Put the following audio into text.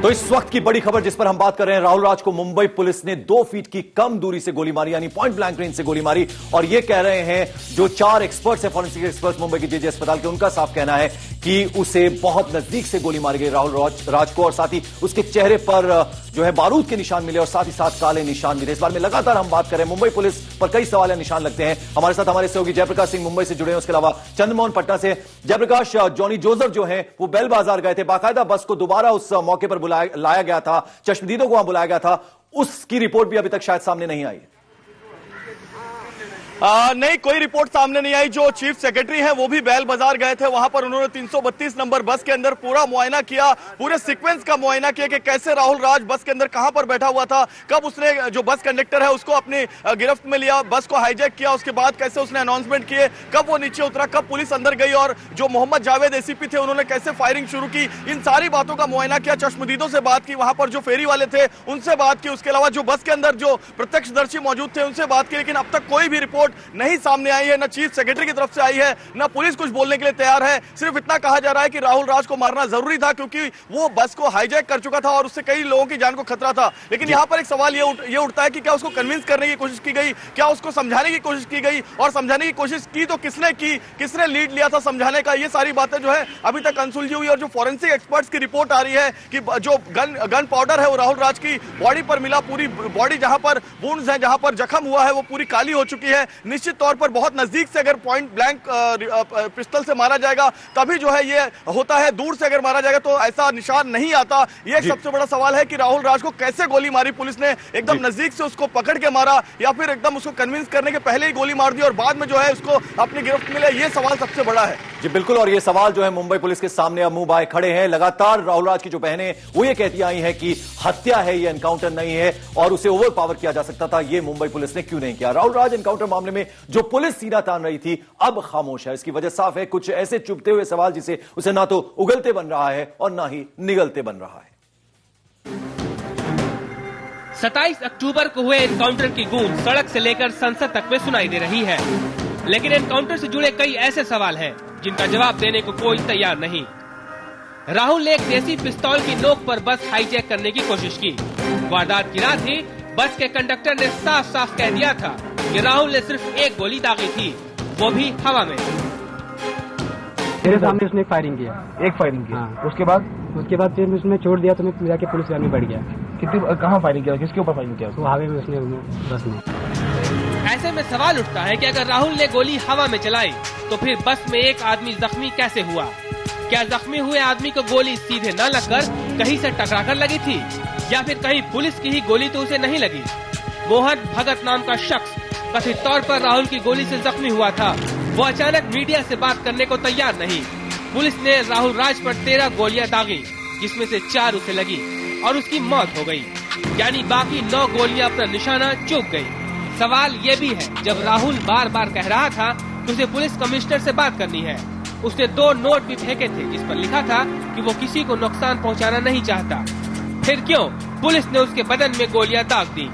तो इस वक्त की बड़ी खबर जिस पर हम बात कर रहे हैं, राहुल राज को मुंबई पुलिस ने 2 फीट की कम दूरी से गोली मारी, यानी पॉइंट ब्लैंक रेंज से गोली मारी। और ये कह रहे हैं जो 4 एक्सपर्ट्स हैं, फॉरेंसिक एक्सपर्ट्स मुंबई के जेजे अस्पताल के, उनका साफ कहना है कि उसे बहुत नजदीक से गोली मारी गई राहुल राज को, और साथ ही उसके चेहरे पर जो है बारूद के निशान मिले और साथ ही साथ काले निशान मिले। इस बारे में लगातार हम बात कर रहे हैं, मुंबई पुलिस पर कई सवाल या निशान लगते हैं। हमारे साथ हमारे सहयोगी जयप्रकाश सिंह मुंबई से जुड़े हैं, उसके अलावा चंद्रमोहन पटना से। जयप्रकाश, जॉनी जोसेफ जो है वो बेल बाजार गए थे, बाकायदा बस को दोबारा उस मौके पर लाया गया था, चश्मदीदों को वहां बुलाया गया था, उसकी रिपोर्ट भी अभी तक शायद सामने नहीं आई। नहीं, कोई रिपोर्ट सामने नहीं आई। जो चीफ सेक्रेटरी हैं वो भी बैल बाजार गए थे, वहां पर उन्होंने 332 नंबर बस के अंदर पूरा मुआयना किया, पूरे सीक्वेंस का मुआयना किया कि कैसे राहुल राज बस के अंदर कहां पर बैठा हुआ था, कब उसने जो बस कंडक्टर है उसको अपनी गिरफ्त में लिया, बस को हाईजैक किया, उसके बाद कैसे उसने अनाउंसमेंट किए, कब वो नीचे उतरा, कब पुलिस अंदर गई, और जो मोहम्मद जावेद एसीपी थे उन्होंने कैसे फायरिंग शुरू की, इन सारी बातों का मुआयना किया। चश्मदीदों से बात की, वहां पर जो फेरी वाले थे उनसे बात की, उसके अलावा जो बस के अंदर जो प्रत्यक्षदर्शी मौजूद थे उनसे बात की, लेकिन अब तक कोई भी रिपोर्ट नहीं सामने आई है, ना चीफ सेक्रेटरी की तरफ से आई है, ना पुलिस कुछ बोलने के लिए तैयार है। सिर्फ इतना कहा जा रहा है कि राहुल राज को मारना जरूरी था क्योंकि वो बस को हाईजैक कर चुका था और उससे कई लोगों की जान को खतरा था। लेकिन यहां पर एक सवाल ये उठता है कि क्या उसको कन्विंस करने की कोशिश की गई, क्या उसको समझाने की कोशिश की गई, और समझाने की कोशिश की तो किसने की, किसने लीड लिया था समझाने का, ये सारी बातें जो है अभी तक अनसुलझी हुई। और जो फॉरेंसिक एक्सपर्ट्स की रिपोर्ट आ रही है कि जो गन पाउडर है वो राहुल राज की बॉडी पर मिला, पूरी बॉडी जहां पर वुंड्स है, जहां पर जख्म हुआ है वो पूरी काली हो चुकी है। निश्चित तौर पर बहुत नजदीक से अगर पॉइंट ब्लैंक पिस्टल से मारा जाएगा तभी जो है ये होता है, दूर से अगर मारा जाएगा तो ऐसा निशान नहीं आता। ये एक सबसे बड़ा सवाल है कि राहुल राज को कैसे गोली मारी पुलिस ने, एकदम नजदीक से उसको पकड़ के मारा या फिर एकदम उसको कन्विंस करने के पहले ही गोली मार दी और बाद में जो है उसको अपनी गिरफ्त मिले, ये सवाल सबसे बड़ा है। जी बिल्कुल, और ये सवाल जो है मुंबई पुलिस के सामने अब मुंह बाए खड़े हैं। लगातार राहुल राज की जो बहनें वो ये कहती आई हैं कि हत्या है, ये एनकाउंटर नहीं है और उसे ओवर पावर किया जा सकता था, ये मुंबई पुलिस ने क्यों नहीं किया। राहुल राज एनकाउंटर मामले में जो पुलिस सीना तान रही थी अब खामोश है। इसकी वजह साफ है, कुछ ऐसे चुभते हुए सवाल जिसे उसे ना तो उगलते बन रहा है और ना ही निगलते बन रहा है। 27 अक्टूबर को हुए एनकाउंटर की गूंज सड़क से लेकर संसद तक में सुनाई दे रही है, लेकिन एनकाउंटर से जुड़े कई ऐसे सवाल हैं जिनका जवाब देने को कोई तैयार नहीं। राहुल ने एक देसी पिस्तौल की नोक पर बस हाईजैक करने की कोशिश की। वारदात की रात ही बस के कंडक्टर ने साफ साफ कह दिया था कि राहुल ने सिर्फ एक गोली दागी थी, वो भी हवा में। मेरे सामने उसने फायरिंग किया। एक फायरिंग किया? हाँ। उसके बाद फिर उसने छोड़ दिया तो मैं जाके पुलिस गाड़ी में बढ़ गया। कितनी कहाँ फायरिंग किया, किसके ऊपर फायरिंग किया? वो हवा में उसने बस में। ऐसे में सवाल उठता है कि अगर राहुल ने गोली हवा में चलाई तो फिर बस में एक आदमी जख्मी कैसे हुआ? क्या जख्मी हुए आदमी को गोली सीधे न लगकर कहीं से टकरा कर लगी थी, या फिर कहीं पुलिस की ही गोली तो उसे नहीं लगी? मोहन भगत नाम का शख्स कथित तौर पर राहुल की गोली से जख्मी हुआ था। वो अचानक मीडिया से बात करने को तैयार नहीं। पुलिस ने राहुल राज पर 13 गोलियां दागी, जिसमें से 4 उसे लगी और उसकी मौत हो गई, यानी बाकी 9 गोलियां अपना निशाना चूक गई। सवाल ये भी है, जब राहुल बार बार कह रहा था कि उसे पुलिस कमिश्नर से बात करनी है, उसने 2 नोट भी फेंके थे जिस पर लिखा था कि वो किसी को नुकसान पहुंचाना नहीं चाहता, फिर क्यों पुलिस ने उसके बदन में गोलियां दाग दी?